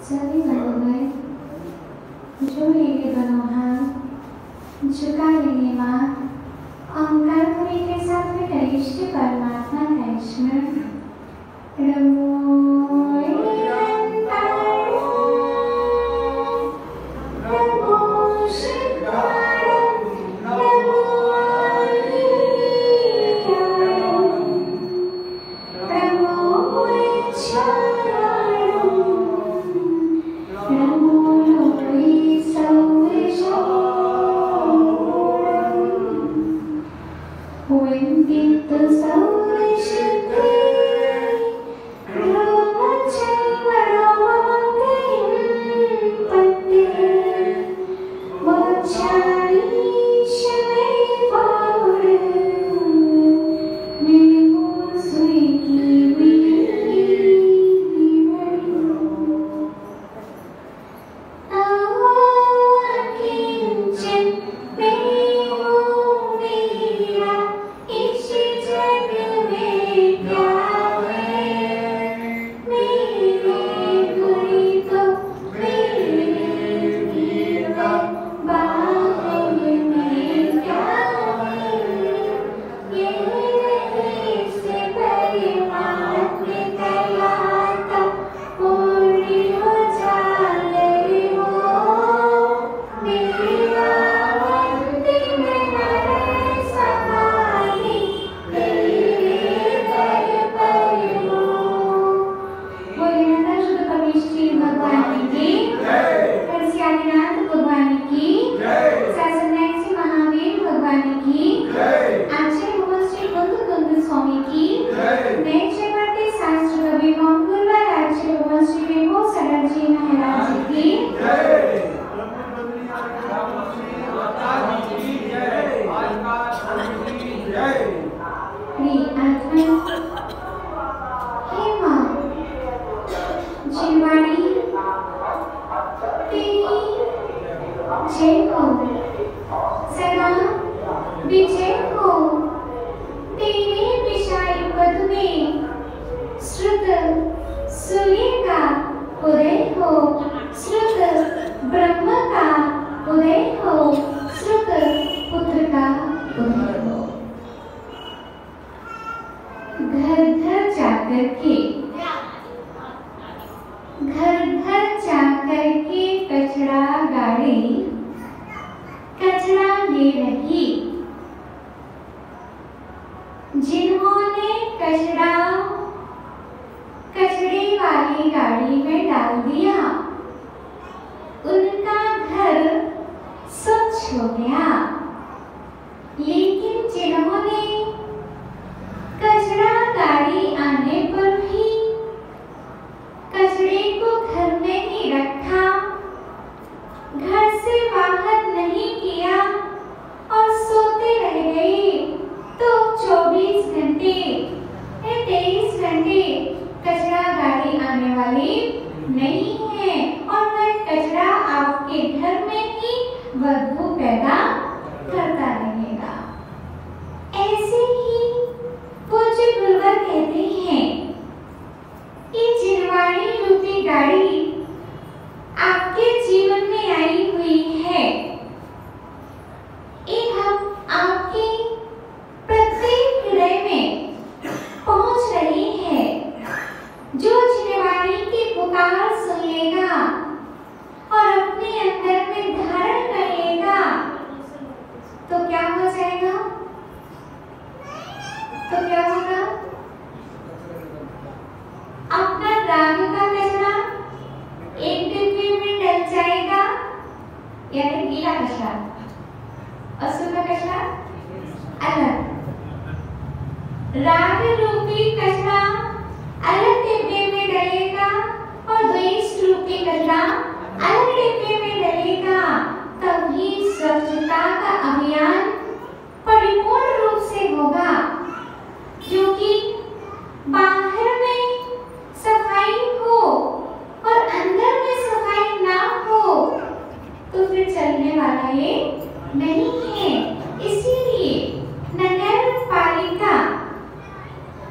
सभी भगवान जो लेंगे दोनों हाथ झुका लेंगे माथ ओंकार ध्वनि के साथ में करिष्ठ परमात्मा का स्मरण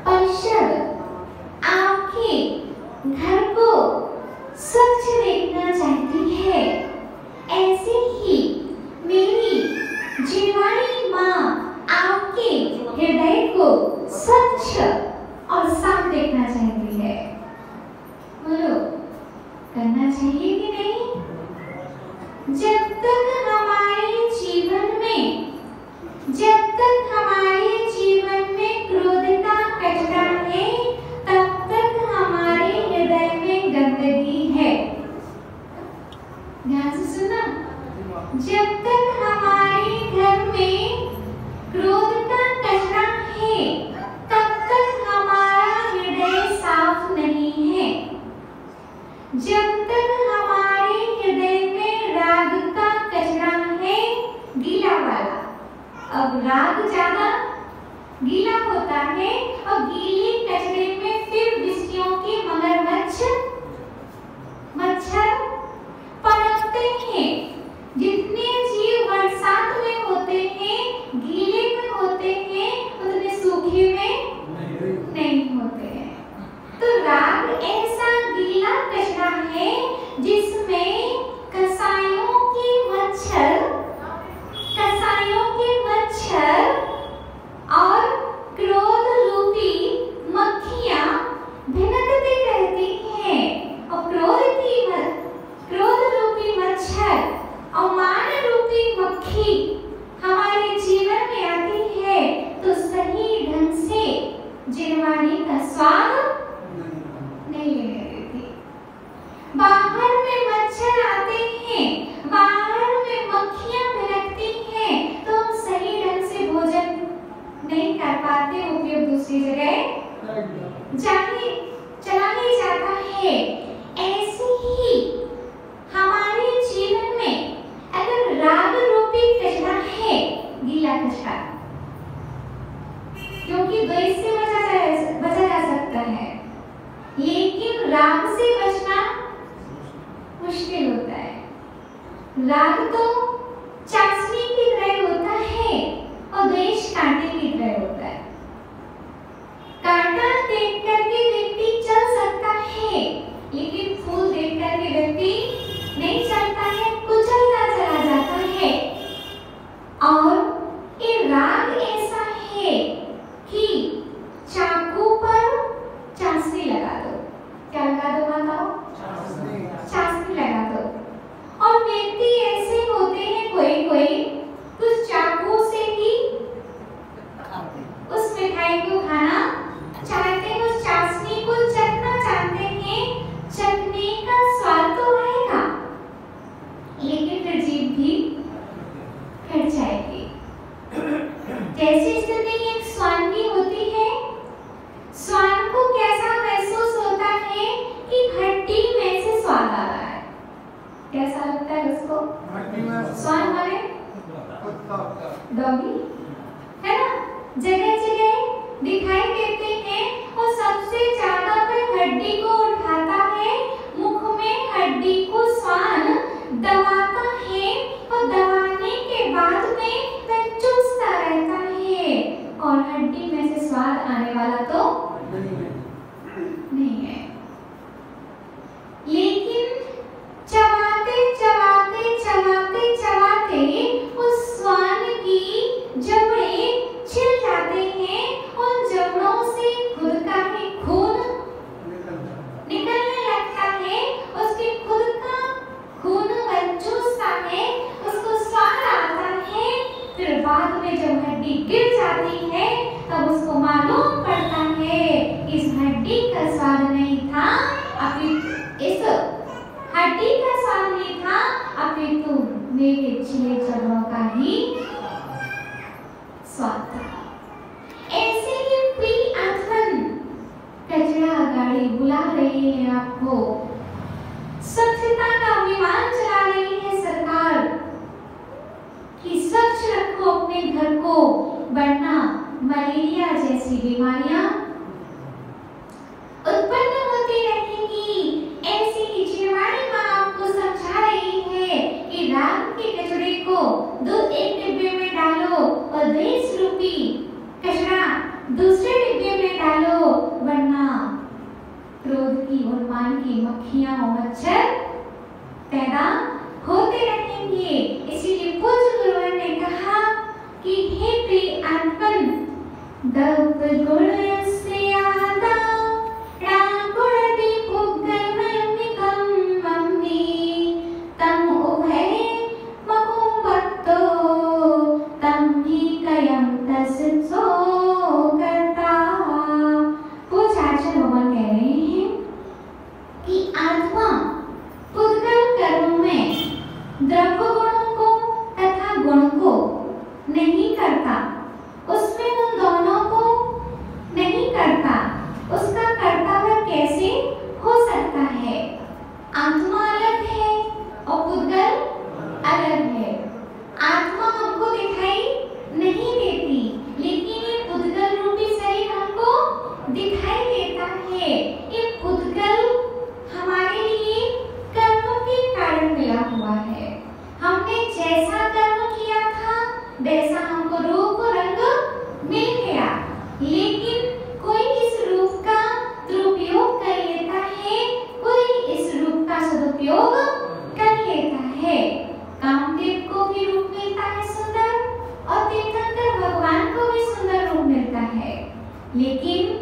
परिषद आपके घर को स्वच्छ जब तक हमारे हृदय में राग का कचरा है, गीला वाला, अब राग ज्यादा गीला होता है और गीले कचरे में फिर विषयों के मच्छर पनपते हैं। जितने जीव बरसात में होते हैं, गीले में होते हैं, उतने सूखे में नहीं होते हैं। तो राग ऐसा गीला कचरा है जिसमें कसायों के मच्छर और क्रोध रूपी मक्खियां भिनकती रहती हैं। और क्रोध रूपी मच्छर और मान रूपी मक्खी हमारे जीवन में आती है तो सही ढंग से जिनवाणी का स्वाद नहीं लेने देती। बाहर में मच्छर आते हैं, बाहर में मक्खियां भिनकती हैं, तो हम सही ढंग से भोजन नहीं कर पाते, उपयोग दूसरी जगह चला नहीं जाता है। ऐसे ही हमारे जीवन में अगर राग रूपी कचरा है, गीला कचरा, क्योंकि द्वेष से बचा जा सकता है, लेकिन राग से बचना मुश्किल होता है। राग तो चाशनी की तरह होता है और द्वेष कांटे की तरह होता है। कांटा देख करके व्यक्ति चल सकता है, लेकिन फूल देख करके व्यक्ति नहीं चलता है, कुचलता चला जाता है। और ये राग ऐसा है कि चाकू पर चाशनी लगा दो, क्या लगा दो बताओ? चाशनी लगा दो। और व्यक्ति ऐसे होते हैं, कोई उस चाकू से ही उस मिठाई को खाना चाहते हैं, उस चाशनी को चखना चाहते हैं। चखने का स्वाद तो आएगा, लेकिन फिर जीभ भी कट जाएगी। जैसी स्थिति एक स्वान की होती है, स्वान को कैसा महसूस होता है कि हड्डी में से स्वाद आ रहा है। कैसा लगता है उसको? स्वान माने डॉगी है ना, जगह जगह दिखाई देते हैं। और सबसे ज्यादा वह हड्डी को उठाता है, मुख में हड्डी को स्वान दबाता है और दबाने के बाद में वह चूसता रहता है। और हड्डी में से स्वाद आने वाला तो नहीं है, लेकिन चबाते उस स्वान की जबड़े छिल जाते हैं। उन जबड़ों से खुद का ही खून निकलने लगता है, उसके खुद का खून वह चूसता है, उसको स्वाद आता है। फिर बाद में जब हड्डी गिर जाती है तब उसको मालूम पड़ता है इस हड्डी का स्वाद नहीं था, इस हड्डी का स्वाद नहीं था, अपितु मेरे छिले जबड़ों का ही स्वाद था। ऐसे ही प्रिय कचरा गाड़ी बुला रही है आपको, स्वच्छता का अभियान चला रही है सरकार कि स्वच्छ रखो अपने घर को, वरना मलेरिया जैसी बीमारियां उत्पन्न होती रहेंगी। ऐसी ही जिनवाणी माँ आपको समझा रही है कि राग के कचरे को एक डिब्बे में डालो और द्वेष रूपी कचरा दूसरे डिब्बे में डालो, वरना क्रोध की और मान की मक्खियां और मच्छर पैदा होते रहेंगे। इसीलिए पूज्य गुरुवर ने कहा कि हे प्रिय आत्मन, दप गुण से आदा रागुण दीपुगम निकम मम्मी तम उभय मकुंभक्तो तम ही कयम तस्सो करता। पूज्य आचार्य भगवान कह रहे हैं कि आत्मा पुद्गल कर्म में द्रव्य गुणों को तथा गुण को नहीं करता, उसमें उन दोनों को नहीं उपयोग कर लेता है। कामदेव को भी रूप मिलता है सुंदर और तीर्थंकर भगवान को भी सुंदर रूप मिलता है, लेकिन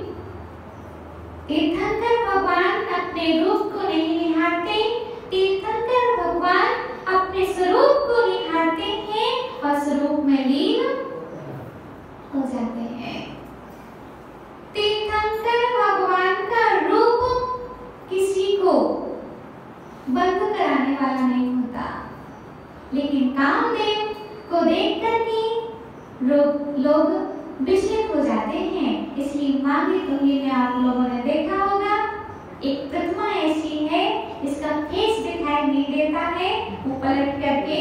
तीर्थंकर भगवान अपने रूप को नहीं निहारते। तीर्थंकर भगवान अपने स्वरूप को निहारते हैं और स्वरूप में लीन हो जाते हैं। तीर्थंकर भगवान का रूप किसी को बंद कराने वाला नहीं होता, लेकिन कामदेव को देख करके लोग विचलित हो जाते हैं। इसलिए मांगे तुम्हें में आप लोगों ने देखा होगा, एक प्रतिमा ऐसी है इसका फेस दिखाई नहीं देता है, वो पलट करके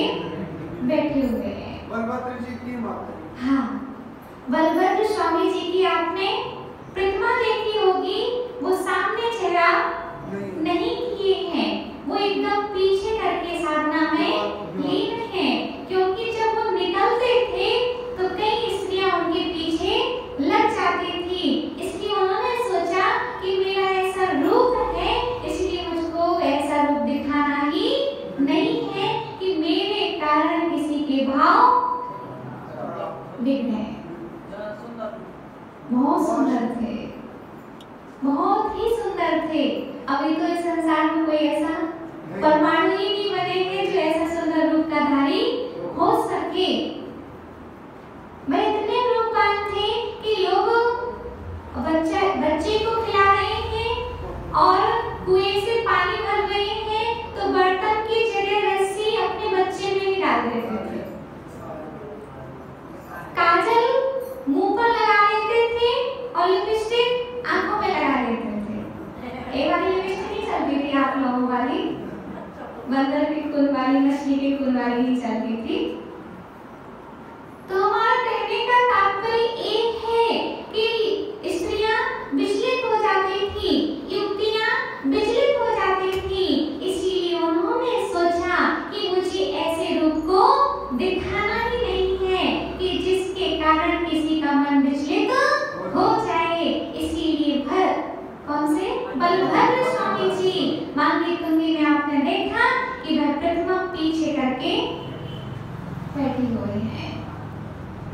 बैठे हुए हैं। बलभद्र जी की माता। हाँ, बलभद्र स्वामी जी की आपने प्रतिमा देखी होगी, वो सामने चेहरा नहीं किए हैं, वो एकदम पीछे करके साधना में लीन है, क्योंकि जब वो निकलते थे तो कई स्त्रियां उनके पीछे लग जाती थी। इसलिए उन्होंने सोचा कि मेरा ऐसा रूप है, इसलिए मुझको ऐसा रूप दिखाना ही नहीं है कि मेरे कारण किसी के भाव बिगड़े। बहुत सुंदर थे, बहुत ही सुंदर थे। अभी तो इस संसार में कोई ऐसा परमाणु ही नहीं बने हैं जो ऐसा सुंदर रूप का धारी हो सके। वह इतने रूपवान थे कि लोग बच्चे को खिला रहे हैं और कुएं से पानी भर रहे हैं तो बर्तन की जगह रस्सी अपने बच्चे में ही डाल देते थे। काजल मुंह पर लगा लेते थे और लिपस्टिक आंखों में लगा लेते थे। एक वाली लिपस्टिक नहीं चलती थी आप लोगों वाली, बंदर की खून वाली, मछली की खून वाली ही चलती थी। तो हमारा कहने का तात्पर्य एक है कि स्त्रियां विचलित हो जाती थी, युवतियां विचलित हो जाती थी। इसीलिए उन्होंने सोचा कि मुझे ऐसे रूप को दिखाना ही नहीं है कि जिसके कारण किसी का मन विचलित हो जाए। इसीलिए कौन से बलभद्र स्वामी जी मांगी तुंगी में आपने देखा कि वह प्रतिमा पीछे करके बैठी हुई है।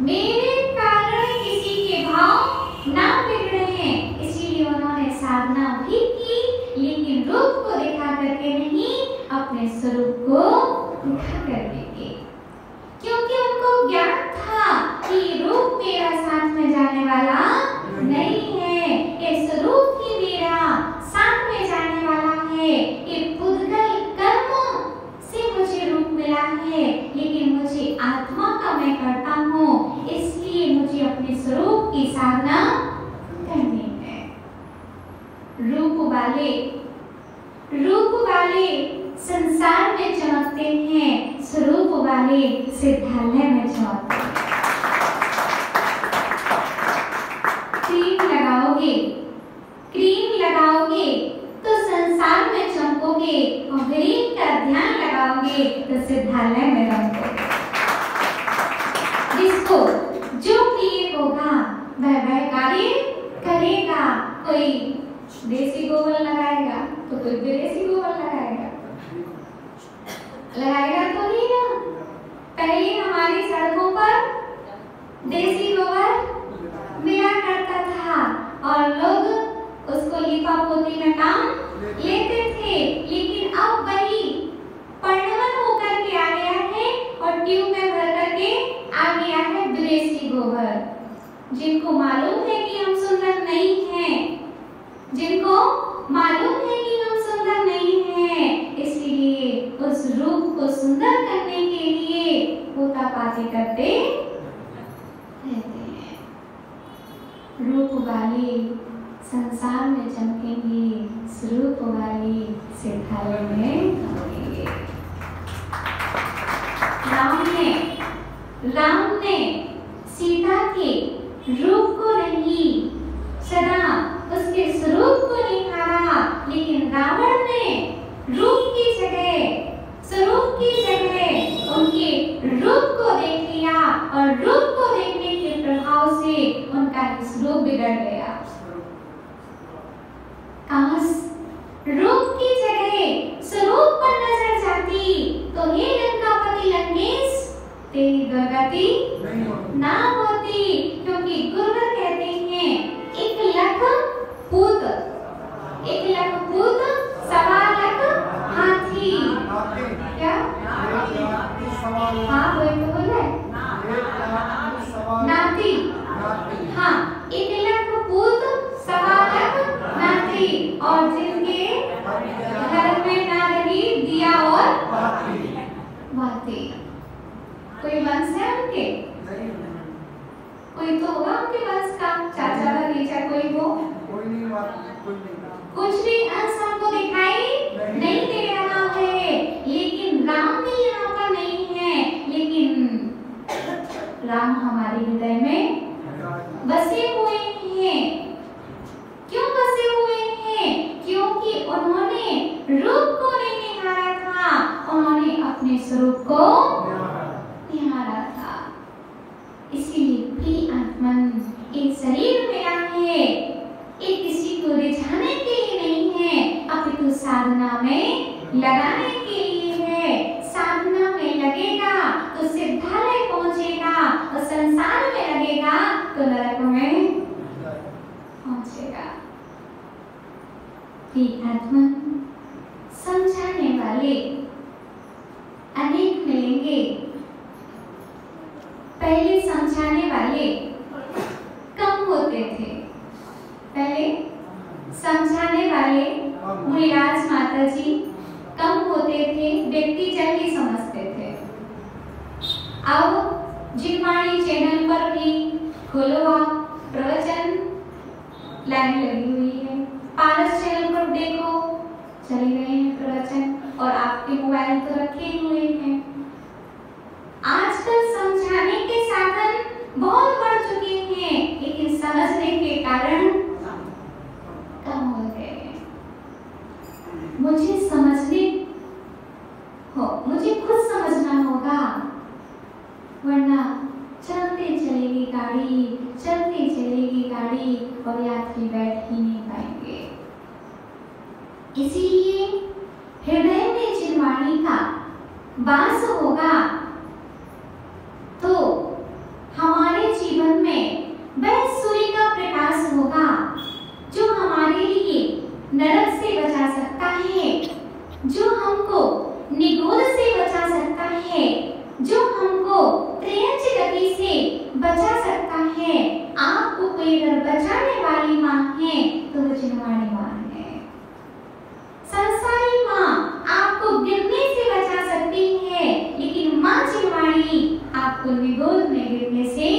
मेरे कारण किसी के भाव ना बिगड़े हैं, इसीलिए उन्होंने साधना भी की, लेकिन रूप को दिखा करके नहीं, अपने स्वरूप को दिखा करके की। क्योंकि उनको ज्ञान था कि रूप मेरा साथ में जाने वाला नहीं है, ये स्वरूप ही मेरा साथ में जाने वाला है। ये पुद्गल कर्म से मुझे रूप मिला है, लेकिन मुझे आत्मा का मैं करता हूँ, इसलिए मुझे अपने स्वरूप की साधना करनी है। रूप वाले संसार में चमकते हैं, स्वरूप वाले सिद्धालय में चमकते हैं। क्रीम लगाओगे तो संसार में चमकोगे, और क्रीम का ध्यान लगाओगे तो सिद्धालय में रहोगे। जिसको जो प्रिय होगा वह कार्य करेगा। कोई देसी गोबर लगाएगा तो कोई विदेशी गोबर लगाएगा तो नहीं ना। पहले हमारी सड़कों पर देसी गोबर मिला करता था और लोग उसको लिपा पोती में काम लेते थे, लेकिन अब वही परिणमन होकर के आ गया है और ट्यूब में भर करके आ गया है विदेशी गोबर। जिनको मालूम है कि हम सुंदर नहीं हैं, जिनको मालूम है कि हम सुंदर नहीं हैं, इसलिए उस रूप को सुंदर करने के लिए पोतापाती करते रहते हैं। रूप वाले संसार में चमकेंगे, स्वरूप वाले सिद्धालय में चमकेंगे। राम ने सीता के रूप को नहीं, सदा उसके स्वरूप को निहारा, लेकिन रावण ने रूप की जगह, स्वरूप की जगह उनके रूप को देख लिया और रूप को देखने के प्रभाव से उनका स्वरूप बिगड़ गया। काश रूप की जगह स्वरूप पर तेरी दुर्गति नहीं होती। ना होती, क्योंकि गुरुवर कहते हैं 1,00,000 पूत, 1,00,000 पूत, 1,25,000 हाथी। नाती। क्या? 1,00,000 सवाल। हाँ वही तो बोल रहा है, 1,00,000 सवाल। नाती। नाती। हाँ 1,00,000 पूत, 1,25,000 नाती, और जिनके घर में ना रही दिया और बाती। कोई वंश है उनके? कोई तो होगा उनके वंश का, चाचा भतीजा कोई हो? कोई नहीं, कोई नहीं। कुछ भी अंश हमको दिखाई नहीं दे रहा है, लेकिन राम भी यहाँ पर नहीं है, लेकिन राम हमारे हृदय में बसे हुए हैं। क्यों बसे हुए हैं? क्योंकि उन्होंने रूप को नहीं निहारा था, उन्होंने अपने स्वरूप को निहारा था। इसीलिए प्रिय आत्मन, एक शरीर मेरा है, एक किसी को रिझाने के लिए नहीं है, अपितु साधना में लगाने के लिए है। साधना में लगेगा तो सिद्धालय पहुंचेगा, और संसार में लगेगा तो नरक में पहुंचेगा। आत्मा समझाने वाले अनेक मिलेंगे, पहले समझाने वाले कम होते थे। पहले समझाने वाले मुनिराज माता जी कम होते थे, व्यक्ति जल्दी समझते थे। अब जिनवाणी चैनल पर भी खोलो आप, प्रवचन लाइन लगी हुई है। पारस चैनल पर देखो, चले गए हैं प्रवचन, और आपके मोबाइल तो रखे हुए हैं। आजकल समझाने के साधन बहुत बढ़ चुके हैं, लेकिन समझने के कारण कम हो गए हैं। मुझे समझने हो, मुझे खुद समझना होगा, वरना चलते चलेगी गाड़ी, चलती चलेगी गाड़ी, और यात्री बैठ ही नहीं पाएंगे। इसीलिए हृदय में जिनवाणी का वास होगा तो हमारे जीवन में वह सूर्य का प्रकाश होगा जो हमारे लिए नरक से बचा सकता है, जो हमको निगोर से बचा सकता है, जो हमको त्रियंच गति से बचा सकता है। आपको कोई अगर बचाने वाली माँ है तो वो जिनवाणी माँ है। संसारी माँ आपको गिरने से बचा सकती है, लेकिन माँ जिनवाणी आपको निगोद में गिरने से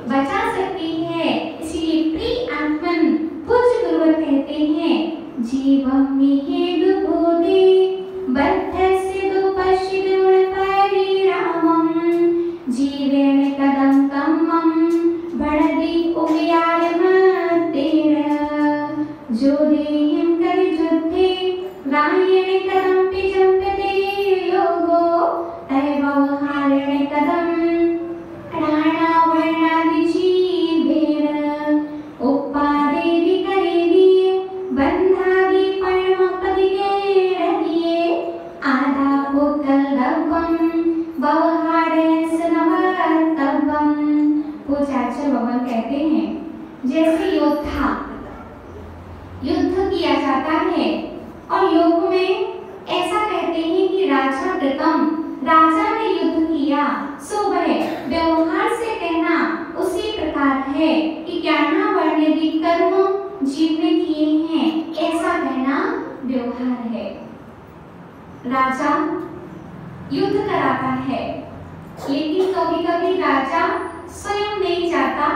बचा सकती है। इसीलिए प्रिय आत्मन पूज्य गुरुवर कहते हैं, जीवम निहेदु बोधे बद्धस्य दुपश्चिदुण परिणामं जीवेन कदम कम्मं बढ़दि उग्यारमतेर जोदेयं करजुद्धे गायेन कदम पिजम्पते योगो तैवहारेण कदम भगवान कहते हैं, जैसे योद्धा युद्ध किया जाता है, और योग में ऐसा कहते हैं कि राजा प्रथम, राजा ने युद्ध किया, सो वह व्यवहार से कहना उसी प्रकार है कि ज्ञाना वर्णित कर्म जीव ने किए हैं, ऐसा कहना व्यवहार है। राजा युद्ध कराता है, लेकिन कभी कभी राजा स्वयं नहीं जाता,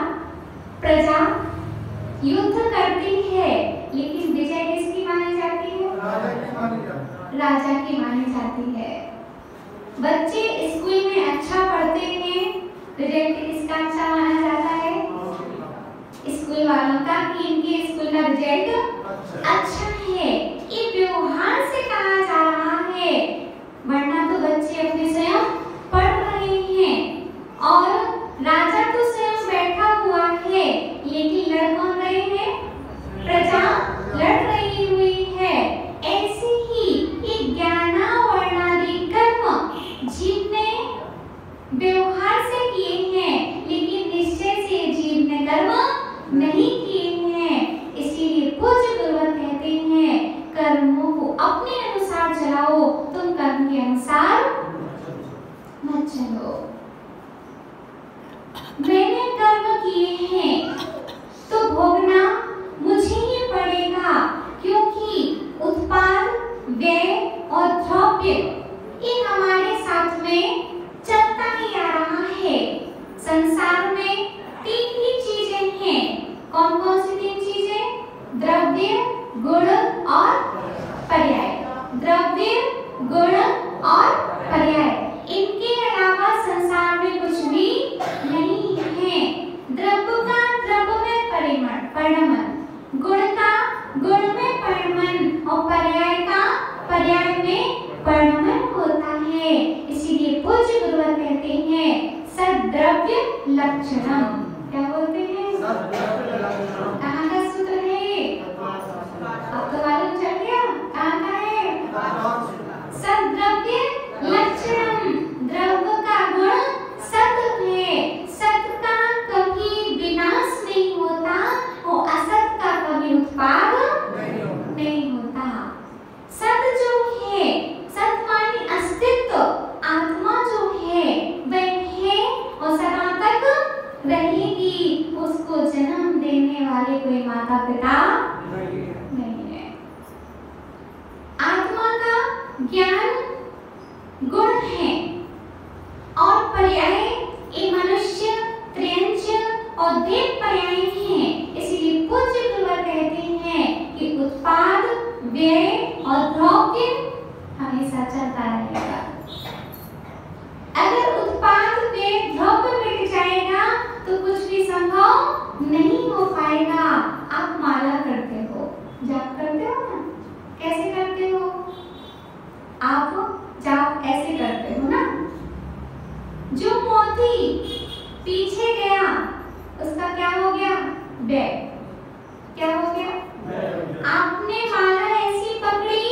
प्रजा युद्ध करती है, लेकिन विजय किसकी मानी जाती है? राजा की मानी जाती है। बच्चे स्कूल में अच्छा पढ़ते हैं, रिजल्ट किसका अच्छा माना जाता है? स्कूल वालों का, कि इनके स्कूल का रिजल्ट अच्छा है। ये व्यवहार से कहा जा रहा है, वरना तो बच्चे अपने स्वयं पढ़ रहे हैं, और राजा तो स्वयं बैठा हुआ है, लेकिन लड़ कौन रहे हैं? प्रजा लड़ रही हुई है। ऐसे ही ये ज्ञाना वर्णादि कर्म जीव ने व्यवहार अपने अनुसार चलाओ, तुम कर्म के अनुसार मत चलो। मैंने कर्म किए हैं तो भोगना मुझे ही पड़ेगा, क्योंकि उत्पाद, व्यय और द्रव्य ये हमारे साथ में चलता ही आ रहा है। संसार में तीन ही चीजें हैं। कौन कौन सी तीन चीजें? द्रव्य, गुण और पर्याय। द्रव्य, गुण और पर्याय, इनके अलावा संसार में कुछ भी नहीं है। द्रव्य का द्रव्य में परिणमन, गुण का गुण में परिणमन और पर्याय का पर्याय में परिणमन होता है। इसीलिए पूज्य गुरुवर कहते हैं सद्द्रव्य लक्षणम। क्या बोलते हैं? कहाँ का सूत्र है? अब तो मालूम चल गया कहाँ का है? सद्द्रव्य लक्षणम। द्रव्य का गुण सत है। सत का कभी विनाश नहीं होता और असत का कभी उत्पाद नहीं होता। सत जो है, सत मानी अस्तित्व, आत्मा जो है वह है और सदा तक रहेगी। उसको जन्म देने वाले कोई माता पिता नहीं है। आत्मा का ज्ञान गुण है और पर्याय ये मनुष्य, त्र्यंच और देव पर्याय हैं। इसलिए पूज्य गुरुवर कहते हैं कि उत्पाद, व्यय और द्रव्य हमेशा चलता रहेगा। अगर उत्पाद, व्यय, द्रव्य मिट जाएगा तो कुछ भी संभव नहीं हो पाएगा। आप माला करते हो, जाप करते हो ना? कैसे करते हो? आप जाप ऐसे करते हो ना? जो मोती पीछे गया उसका क्या हो गया? व्यय। क्या हो गया? आपने माला ऐसी पकड़ी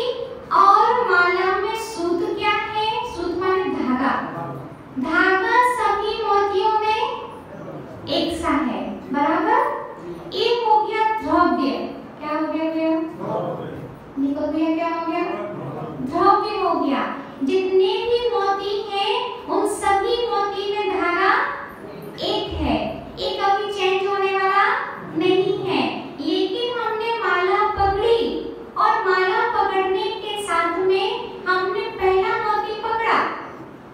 और माला में सूत क्या है? सूत माने धागा। धागा सभी मोतियों में एक सा है, बराबर? एक हो गया द्रव्य। क्या हो गया भैया? निकल गया। क्या हो गया? द्रव्य हो गया। जितने भी मोती हैं उन सभी मोती में धागा एक है, ये कभी चेंज होने वाला नहीं है। लेकिन हमने माला पकड़ी और माला पकड़ने के साथ में हमने पहला मोती पकड़ा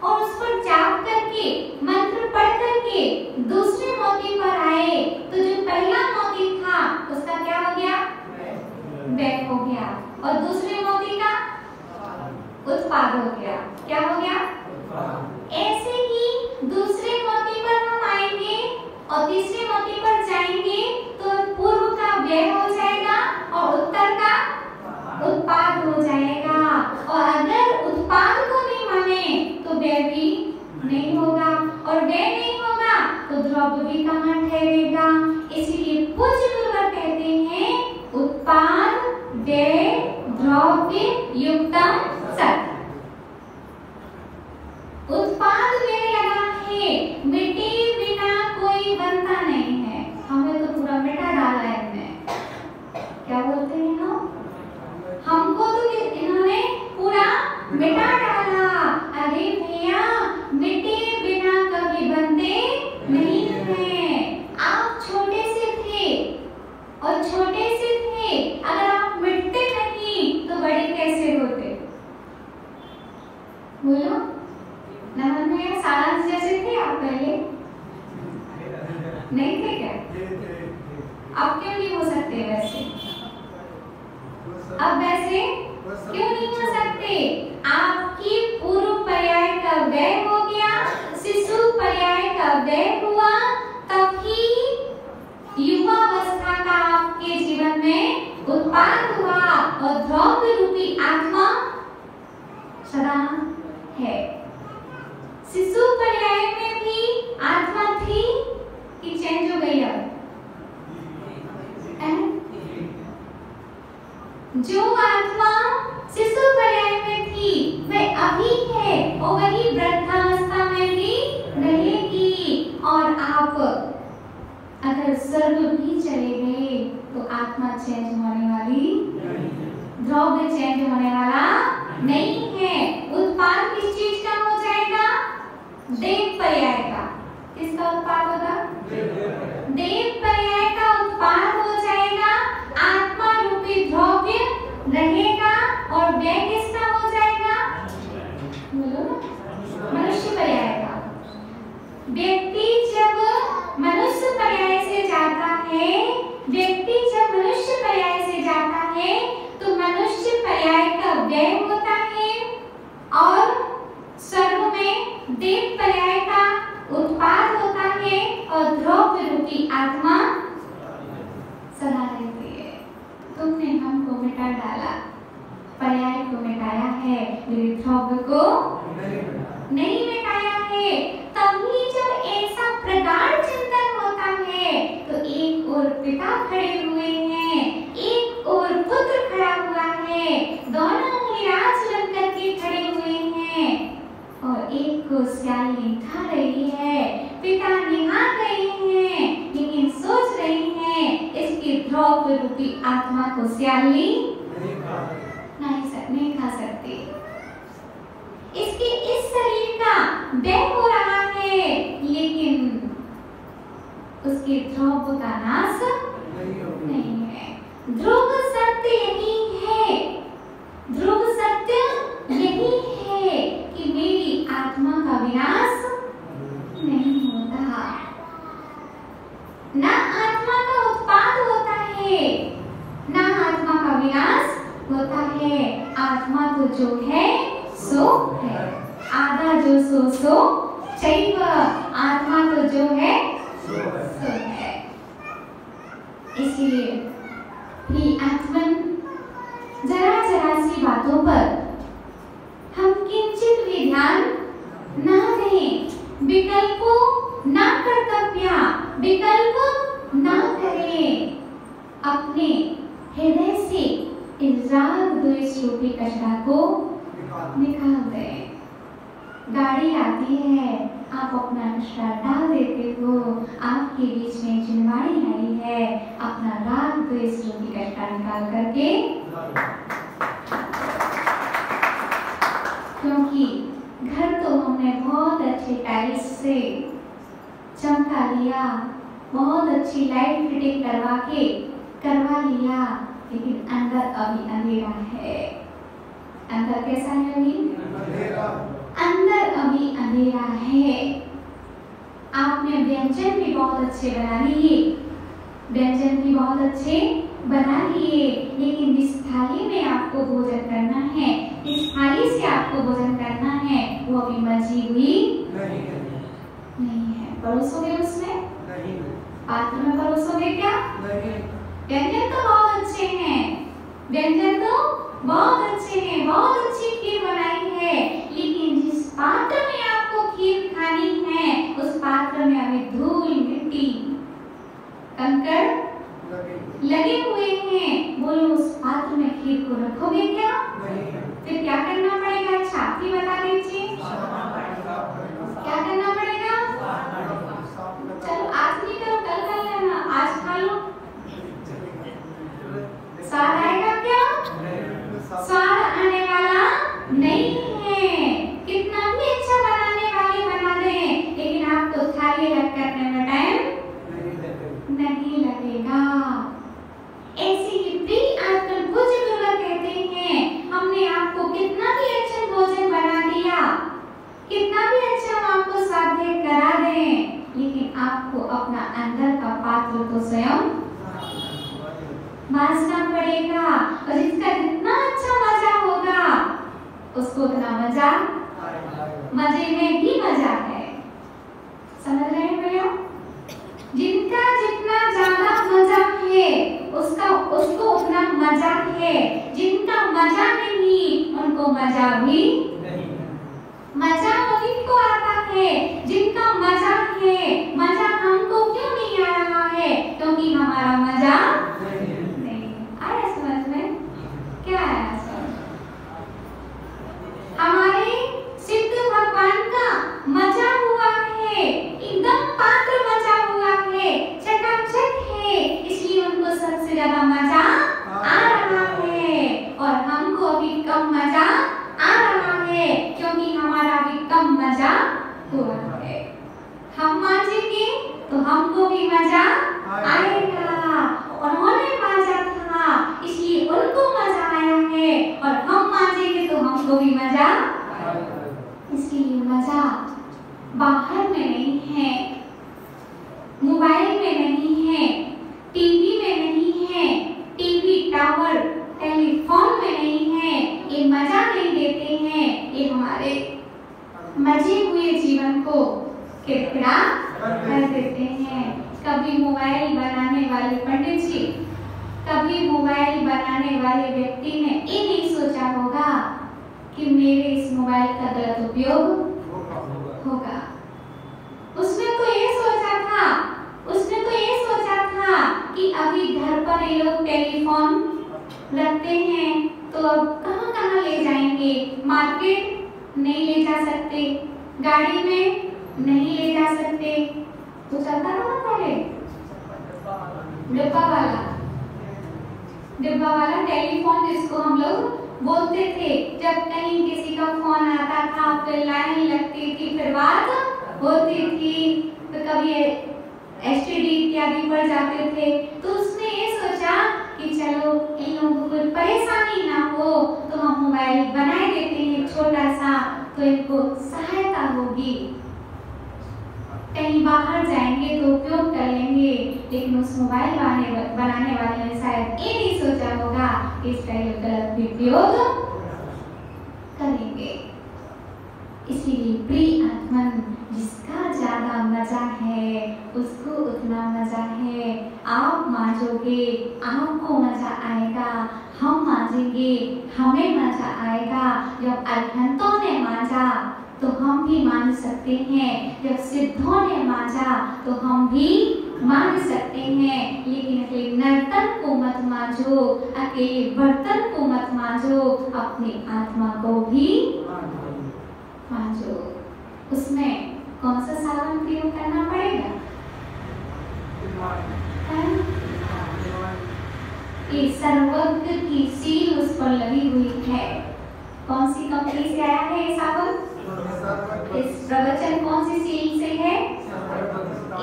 और उस पर जाप करके, मंत्र पढ़ करके दूसरे मोती पर आए तो जो पहला मोती था उसका क्या हो गया? व्यय हो गया। और दूसरे मोती का उत्पाद हो गया। क्या हो गया? ऐसे ही दूसरे मोती पर हम आएंगे और तीसरे मोती पर जाएंगे तो पूर्व का व्यय हो जाएगा और उत्तर का उत्पाद हो जाएगा। और अगर उत्पाद को नहीं माने तो व्यय भी नहीं होगा और व्यय नहीं होगा तो द्रव्य भी कहाँ ठहरेगा। इसलिए पूज्य गुरुवर कहते हैं उत्पाद, व्यय, द्रव्य युक्तम सत। उत्पाद व्यय लगा है, मिटे बिना कोई बनता नहीं है। हमें तो पूरा मिटा डाला है इनमें। क्या बोलते हैं हम? हमको तो इन्होंने पूरा मिटा डाला। अरे भैया, मिटे बिना कभी बनते नहीं हैं। आप छोटे से थे और छोटे से थे, अगर आप मिटते नहीं तो बड़े कैसे होते? बोलो। नमन भैया, सारांश जैसे थे आप पहले? नहीं थे क्या? अब क्यों नहीं हो सकते वैसे? अब वैसे क्यों नहीं हो सकते? आपकी पूर्व पर्याय का व्यय हो गया, शिशु पर्याय का व्यय हुआ, तभी युवावस्था का आपके जीवन में उत्पाद हुआ और द्रव्य रूपी आत्मा सदा है। शिशु पर्याय में भी आत्मा थी कि चेंज हो गई? अब जो आत्मा शिशु पर्याय में थी वह अभी है और वही वृद्धावस्था में भी रहेगी। और आप अगर स्वर्ग भी चले गए तो आत्मा चेंज होने वाली द्रव्य चेंज होने वाला नहीं है। उत्पाद किस चीज का हो जाएगा? देव पर्याय का। किसका उत्पाद होगा? देव पर्याय का उत्पाद हो जाएगा। आत्मा रूपी द्रव्य रहेगा और व्यय किसका हो जाएगा? बोलो ना, मनुष्य पर्याय का। व्यक्ति जब मनुष्य पर्याय से जाता है, व्यक्ति जब मनुष्य पर्याय से जाता है तो मनुष्य पर्याय का व्यय होता है और स्वर्ग में देव पर्याय का उत्पाद होता है और द्रव्य रूपी आत्मा सदा रहती है। तुमने हमको मिटा डाला, पर्याय को मिटाया है, लेकिन द्रव्य को नहीं मिटाया है। तभी जब ऐसा प्रगाढ़ चिंतन होता है तो एक और पिता खड़े हुए हैं, एक और पुत्र खड़ा हुआ है, दोनों मुनिराज बन करके खड़े हुए हैं और एक को स्याली खा रही है। पिता निहार रहे हैं लेकिन सोच रहे हैं इसकी द्रव्य रूपी आत्मा को स्याली नहीं खा सकती। इसके इस शरीर का व्यय हो रहा है लेकिन उसके द्रव्य का नाश नहीं है। ध्रुव सत्य यही है, ध्रुव सत्य यही है कि मेरी आत्मा का विनाश नहीं होता, ना आत्मा का उत्पाद होता है, ना आत्मा का विनाश होता है। आत्मा तो जो है सो है, आधा जो सो चैव, आत्मा तो जो है सो है। इसलिए प्रिय आत्मन, जरा जरा सी बातों पर हम किंचित भी ध्यान ना दें, विकल्पों ना कर्तव्य विकल्प ना करें, अपने हृदय से इस राग द्वेष रूपी कचरा को निकाल दें। गाड़ी आती है, आप अपना कचरा डाल देते हो, आपके बीच में चिंगारी आई है, अपना राग द्वेष रूपी कचरा निकाल करके, क्योंकि घर तो हमने बहुत अच्छे टाइल्स से चमका लिया, बहुत अच्छी लाइट फिटिंग करवा लिया, लेकिन अंदर अभी अंधेरा है। अंदर कैसा है? अभी अंदर अभी अंधेरा है। आपने व्यंजन भी बहुत अच्छे बना लिए, व्यंजन भी बहुत अच्छे बना लिए, लेकिन जिस थाली में आपको भोजन करना है, इस थाली से आपको भोजन करना है, वो अभी मजी हुई नहीं है। परोसोगे उसमें? पात्र में परोसोगे क्या? व्यंजन तो बहुत अच्छे हैं, व्यंजन तो बहुत अच्छे हैं, बहुत अच्छी खीर बनाई है, लेकिन जिस पात्र में आपको खीर खानी है, उस पात्र में अभी धूल, मिट्टी, कंकड़ लगे हुए हैं। बोलो, उस पात्र में खीर को रखोगे क्या? फिर क्या करना पड़ेगा? अच्छा, आप ही बता दीजिए, क्या करना पड़ेगा? चलो आज नहीं करो, कल कर लेना, आज खा लो। स्वाद आएगा क्या? स्वाद आने वाला नहीं है। कितना भी अच्छा बनाने वाले बना दें, लेकिन आपको थाली रख करने में टाइम नहीं लगेगा। ऐसी ही प्रिय आजकल पूज्य गुरु कहते हैं, हमने आपको कितना भी अच्छा भोजन बना दिया, कितना भी अच्छा हम आपको साध्य करा दें, लेकिन आपको अपना अंदर का पात्र तो स्वयं मांसना पड़ेगा। और जिसका जितना अच्छा मजा होगा, उसको उतना मजा, मजे में भी मजा है। समझ रहे हैं भैया? जिनका जितना ज्यादा मजा है, उसको उतना मजा है। जिनका मजा नहीं, उनको मजा भी नहीं। मजा उन्हीं को आता है जिनका मजा है। मजा हमको क्यों नहीं आ रहा है? क्योंकि हमारा मजा नहीं आया। समझ में क्या आया? हमारे सिद्ध भगवान का मजा हुआ है, एकदम पात्र मजा हुआ है, चकाचक है, इसलिए उनको सबसे ज्यादा मजा आ रहा है। और कम मजा आ रहा है, क्योंकि हमारा भी कम मजा हो रहा है। हम मांझेंगे तो हमको भी मजा आएगा। उन्होंने मांझा था इसलिए उनको मजा आया है, और हम मांझेंगे तो हमको भी मजा, इसलिए मजा बाहर में नहीं है, मोबाइल में नहीं है, टीवी में नहीं है, टीवी टावर टेलीफोन में नहीं है। ये मजा नहीं देते हैं, ये हमारे मजे हुए जीवन को किरकिरा कर देते हैं। कभी मोबाइल बनाने वाले पंडित जी, कभी मोबाइल बनाने वाले व्यक्ति ने ये नहीं सोचा होगा कि मेरे इस मोबाइल का गलत उपयोग होगा। उसने तो ये सोचा था कि अभी घर पर ये लोग टेलीफोन रखते हैं तो अब कहाँ ले जाएंगे, मार्केट नहीं ले जा सकते, गाड़ी में नहीं ले जा सकते, तो चलता था पहले डिब्बा वाला टेलीफोन जिसको हम लोग बोलते थे। जब कहीं किसी का फोन आता था फिर लाइन लगती थी, फिर बात होती थी, तो कभी एसटीडी इत्यादि पर जाते थे। तो उसने ये सोचा कि चलो इन लोगों को कोई परेशानी ना हो तो हम मोबाइल बनाए देते हैं छोटा सा, तो इनको सहायता होगी, कहीं बाहर जाएंगे तो उपयोग कर लेंगे। लेकिन उस मोबाइल बनाने वाले ने शायद ये नहीं सोचा होगा कि इसका ये गलत उपयोग करेंगे। इसीलिए प्रिय आत्मन, जिसका ज्यादा मजा है उसको उतना मजा है। आप मांझोगे आपको मजा आएगा, हम मांझेंगे हमें मजा आएगा। जब अरहंतों ने मांझा तो हम भी मान सकते हैं, जब सिद्धों ने मांझा तो हम भी मान सकते हैं। लेकिन अकेले नर्तन को मत मांझो, अकेले बर्तन को मत मांझो, अपनी आत्मा को भी मांझो। उसमें कौन सा साबुन प्रयोग करना पड़ेगा? ये सर्वज्ञ की सील उस पर लगी हुई है। कौन सी कंपनी से आया है ये साबुन? इस प्रवचन कौन सी सील से है?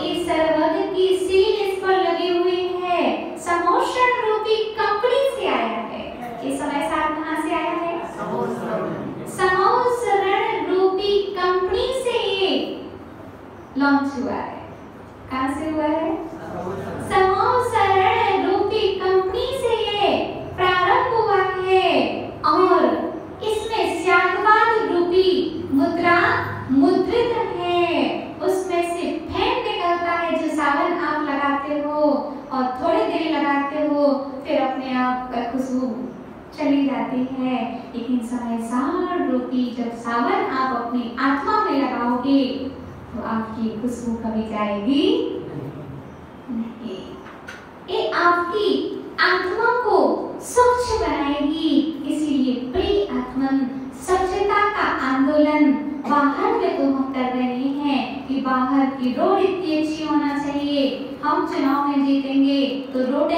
इस सर्वज्ञ की सील इस पर लगी हुई है, समोषण रूपी कंपनी से आया है। ये समय सार कहाँ से आया है? समोषण रूपी कंपनी से ये लॉन्च हुआ है। कहाँ से हुआ है? समोषण रूपी कंपनी से ये प्रारंभ हुआ है, और इसमें स्यादवाद रूपी मुद्रा मुद्रित है। उसमें से फेंक निकलता है जो साबुन आप लगाते हो और थोड़ी देर लगाते हो, फिर अपने आप का खुशबू चली जाती है। लेकिन समय सार रूपी जब साबुन आप अपनी आत्मा में लगाओगे तो आपकी खुशबू कभी जाएगी नहीं। ये आपकी आत्मा को स्वच्छ बनाएगी। इसीलिए प्रिय आत्मन, स्वच्छता का आंदोलन बाहर में तो हम कर रहे हैं कि बाहर की रोड इतनी अच्छी होना चाहिए। हम चुनाव में जीतेंगे तो रोड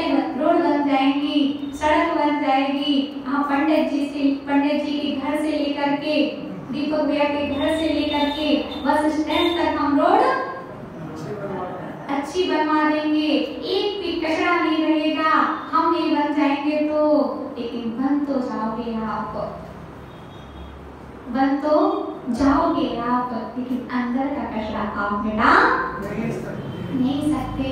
बन जाएंगी, सड़क बन जाएगी। हम पंडित जी के घर से लेकर के, दीपक भैया के घर से लेकर के बस स्टैंड तक हम रोड अच्छी बनवा देंगे, एक भी कचरा नहीं रहेगा। हम नहीं बन जाएंगे तो, लेकिन बन तो जाओगे आप, लेकिन अंदर का कचरा आप मिटा नहीं सकते।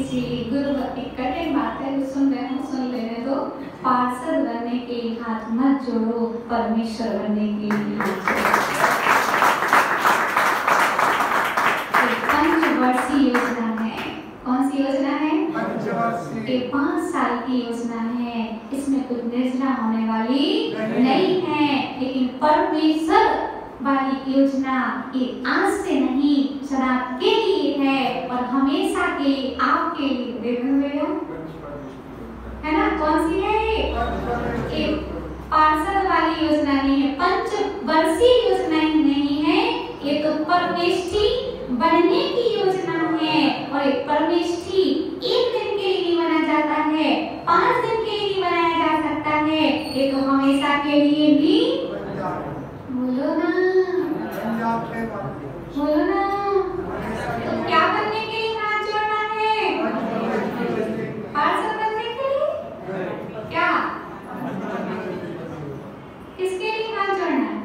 इसीलिए गुरु एक कठिन बात है, सुन लेने दो। पार्षद बनने के लिए हाथ मत जोड़ो, परमेश्वर बनने के लिए हाथ जोड़ो। पंचवर्षीय योजना है। कौन सी योजना है? ये 5 साल की योजना है। इसमें कुछ निर्जना होने वाली नहीं है, लेकिन परमेश्वर वाली योजना ये आज से नहीं सदा के लिए है और हमेशा के लिए आपके लिए है ना। कौन सी है ये? पार्षद वाली योजना नहीं है, पंचवर्षीय योजना ही नहीं है। ये तो परमेष्ठी बनने की योजना है, और एक परमेष्ठी 1 दिन के लिए नहीं बना जाता है, 5 दिन के लिए नहीं बनाया जा सकता है। ये तो हमें हमेशा के लिए भी बन जाओ। बोलो ना, बन जाओ हे माता। बोलो ना। हमेशा के तो लिए क्या बनने के लिए हाथ जोड़ना है? पार्षद बनने के लिए? क्या किसके लिए हाथ जोड़ना है?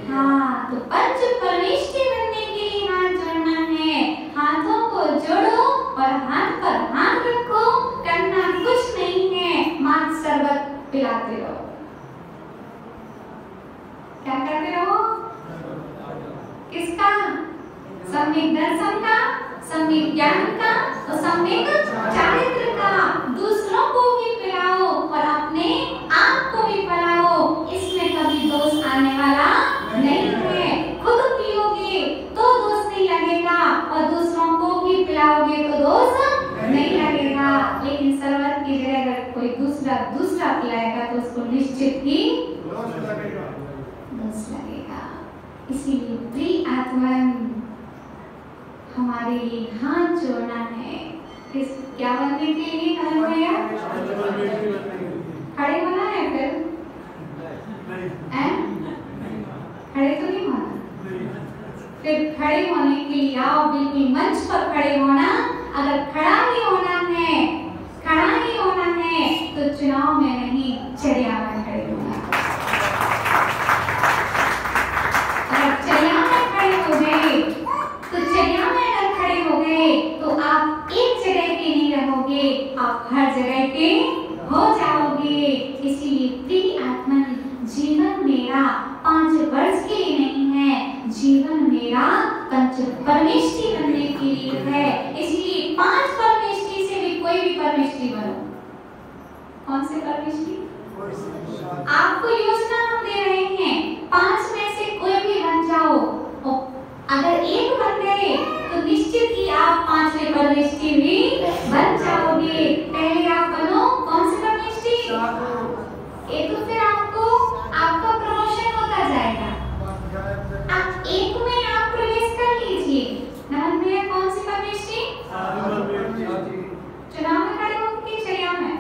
हाँ, तो पंच परमेष्टि बनने के लिए हाथ जोड़ना है। हाथों को जोड़ो और हाथ पर हाथ रखो। करना कुछ नहीं है, मात्र शरबत पिलाते रहो। क्या करते रहो? किसका? सम्यक दर्शन का, सम्यक ज्ञान का और सम्यक चारित्र का। दूसरों को भी पिलाओ और अपने आप को भी पिलाओ। इसमें कभी दोष आने वाला नहीं है। खुद पियोगे तो दोष नहीं लगेगा और दूसरों को भी पिलाओगे तो दोष नहीं लगेगा। लेकिन शरबत की जगह अगर कोई दूसरा पिलाएगा तो उसको निश्चित ही दोष लगेगा। दोष लगेगा। इसीलिए प्रिय आत्मन हमारे लिए हाथ जोड़ना है। किस क्या बनने के लिए कहा गया? खड़े होना है फिर? खड़े तो नहीं होना। फिर खड़े होने के लिए आओ, बिल्कुल मंच पर खड़े होना। अगर खड़ा ही होना है, खड़ा ही होना है तो चुनाव में नहीं, चर्या में खड़े होना। अगर चर्या में खड़े हो गए तो चर्या में अगर खड़े हो गए तो आप एक जगह पे नहीं रहोगे, आप हर जगह पे हो जाओगे। इसीलिए प्रिय आत्मन, जीवन मेरा 5 वर्ष के लिए नहीं है, जीवन मेरा पंच परमेष्टि बनने के लिए है। इसलिए 5 परमेष्टि से भी कोई भी परमेष्टि बनो। कौन से परमेष्टि? आपको योजना हम दे रहे हैं, 5 में से कोई भी बन जाओ। अगर एक बन गए तो निश्चित ही आप 5वें परमेष्टि भी बन जाओगे। पहले आप बनो कौन से परमेष्टि? एक तो फिर आपका प्रमोशन होता जाएगा। आप एक में आप प्रवेश कर लीजिए। नमन भैया कौन सी परमेष्टि? चुनाव में खड़े होकर चर्या में?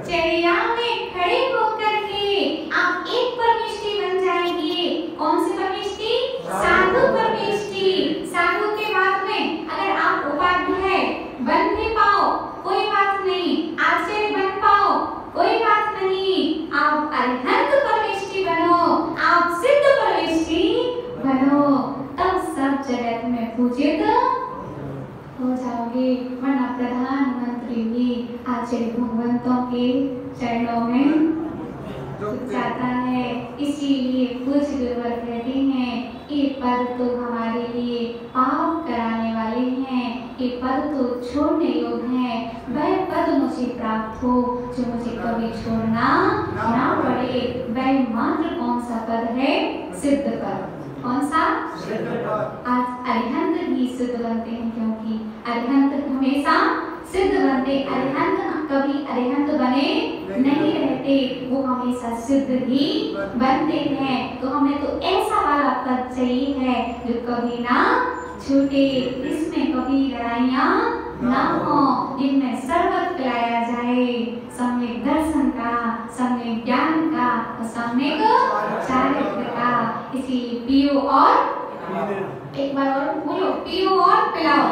चर्या में खड़े होकर के आप एक परमेष्टि बन जाएंगे। कौन सी परमेष्टि? साधु परमेष्टि। साधु के बाद में अगर आप उपाध्याय बन भी पाओ कोई बात नहीं, आचार्य बन पाओ कोई बात नहीं, आप अरिहंत परमेष्टि बनो, आप सिद्ध परमेष्टि बनो, तब सब जगत में पूजित हो जाओगे। वरना प्रधानमंत्री भी आचार्य भगवंतों के चरणों में झुक जाता है। इसीलिए पूज्य गुरुवर कहते हैं ये पद तो हमारे लिए पाप कराने वाले हैं, ये पद तो छोड़ने योग्य हैं। वह पद मुझे प्राप्त हो जो मुझे कभी छोड़ना ना पड़े। वह मात्र कौन सा पद है? सिद्ध पद। कौन सा? आज अरिहंत भी सिद्ध बनते हैं, क्योंकि अरिहंत हमेशा सिद्ध बनते। अरिहंत कभी अरिहंत बने नहीं रहते, वो हमेशा सिद्ध ही बनते हैं। तो हमें तो ऐसा वाला पद चाहिए है जो कभी ना छूटे, इसमें कभी लड़ाइयाँ ना हो, जिनमें सर्वत पिलाया जाए सम्यक दर्शन का, सम्यक ज्ञान का और सम्यक चारित्र का। इसीलिए पियो और एक बार और बोलो, पियो और पिलाओ।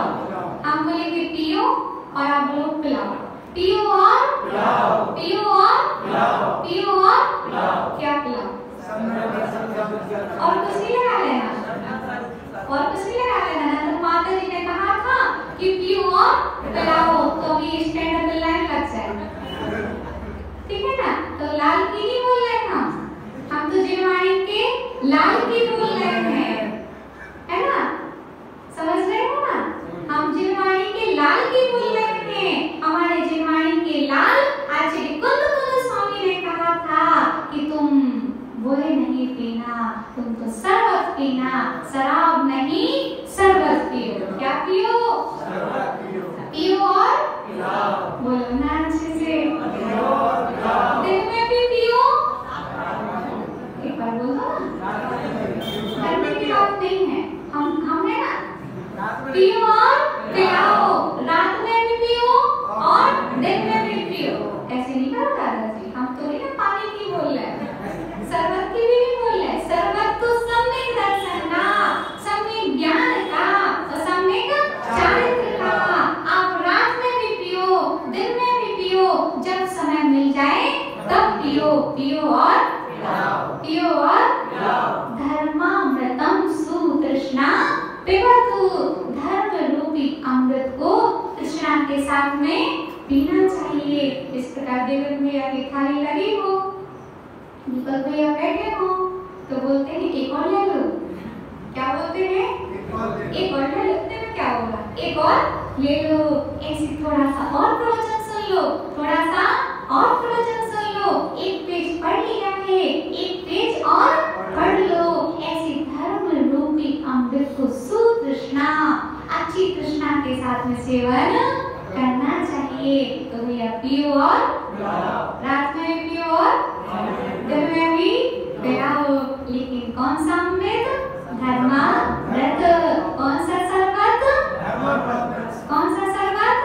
हम बोलेंगे पियो और आप बोलो पिलाओ। पियो और पिलाओ, पियो और पिलाओ, पियो और पिलाओ। क्या पिलाओ? और कुछ नहीं लगा लेना, और कुछ नहीं लगा लेना। तो माता जी ने कहा था कि पियो और पिलाओ, तो अभी स्टैंड अप लाइन लग जाए, ठीक है ना? तो लाल की नहीं बोल रहे हम तो जिनवाणी के लाल की बोल रहे हैं, है ना? समझ रहे हो ना? हम जिनवाणी के लाल की बोल रहे हैं। हमारे जिनवाणी के लाल आचार्य कुंद स्वामी ने कहा था कि तुम वो नहीं पीना, तुम तो शरबत पीना, शराब नहीं शरबत पियो। क्या पियो? पियो और पिलाओ। बोलो ना अच्छे से, दिन में भी पियो, एक बार बोलो। करने की बात नहीं है, हमने ना पियो और पिलाओ, रात में भी पियो और दिन में भी पियो। ऐसे नहीं करो दादाजी, हम तो नहीं पियो और धर्मामृतम सुतृष्णा पिबतु। धर्म रूपी अमृत को तृष्णा के साथ में पीना चाहिए। इस प्रकार देवक भैया की थाली लगी हो, दीपक भैया बैठे हो तो बोलते हैं एक और ले लो। क्या बोलते हैं? एक और ले लो। में क्या होगा? एक और ले लो। ऐसे थोड़ा सा और प्रवचन सुन लो, थोड़ा सा और प्रवचन सुन लो। एक पेज पढ़ लिया है, एक पेज और पढ़ लो। ऐसे धर्म रूपी अमृत को सुतृष्णा, अच्छी तृष्णा के साथ में सेवन करना चाहिए। तो भैया पियो और रात में भी पियो और दिन में भी पिलाओ। लेकिन कौन सा अमृत? धर्मामृत। कौन सा शरबत? कौन सा शरबत?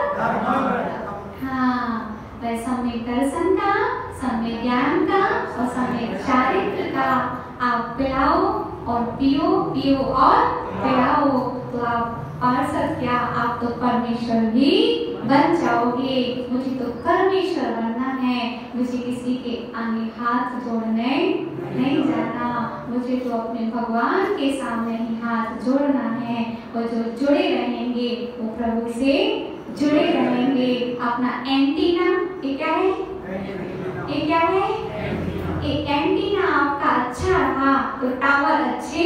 हाँ, वह सम्यक दर्शन का, सम्यक ज्ञान का और सम्यक चारित्र का आप पिलाओ और पियो, पियो और पिलाओ। तो आप पार्षद क्या, आप तो परमेश्वर भी बन जाओगे। मुझे तो परमेश्वर बनना है, मुझे किसी के आगे हाथ जोड़ने नहीं जाना। मुझे तो अपने भगवान के सामने ही हाथ जोड़ना है। और जो जुड़े रहेंगे वो प्रभु से जुड़े रहेंगे। अपना एंटीना, ये क्या है? ये क्या है? एक एंटीना आपका अच्छा रहा तो टावर अच्छे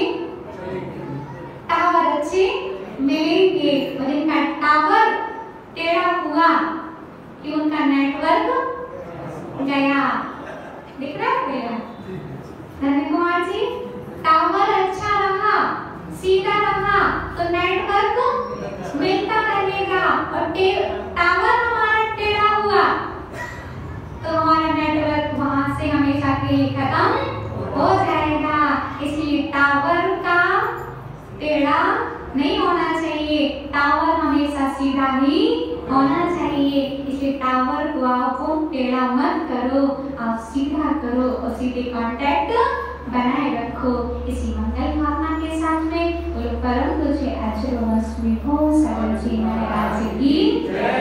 मिलेंगे। और इनका टावर टेढ़ा हुआ कि उनका नेटवर्क गया। दिख रहा है भैया? धन्य कुमार जी, टावर अच्छा रहा, सीधा रहा तो नेटवर्क मिलता रहेगा। और टावर हमारा टेढ़ा हुआ तो हमारा नेटवर्क वहां से हमेशा के लिए खत्म हो जाएगा। इसलिए टावर का टेढ़ा नहीं होना चाहिए, टावर हमेशा सीधा ही होना चाहिए। इसलिए टावर को आप टेढ़ा मत करो, आप सीधा करो और सीधे कांटेक्ट बनाए रखो। इसी मंगल भावना के साथ में बोलो परम तुझे अचरमस्मि हो सरल जी महाराज की जय।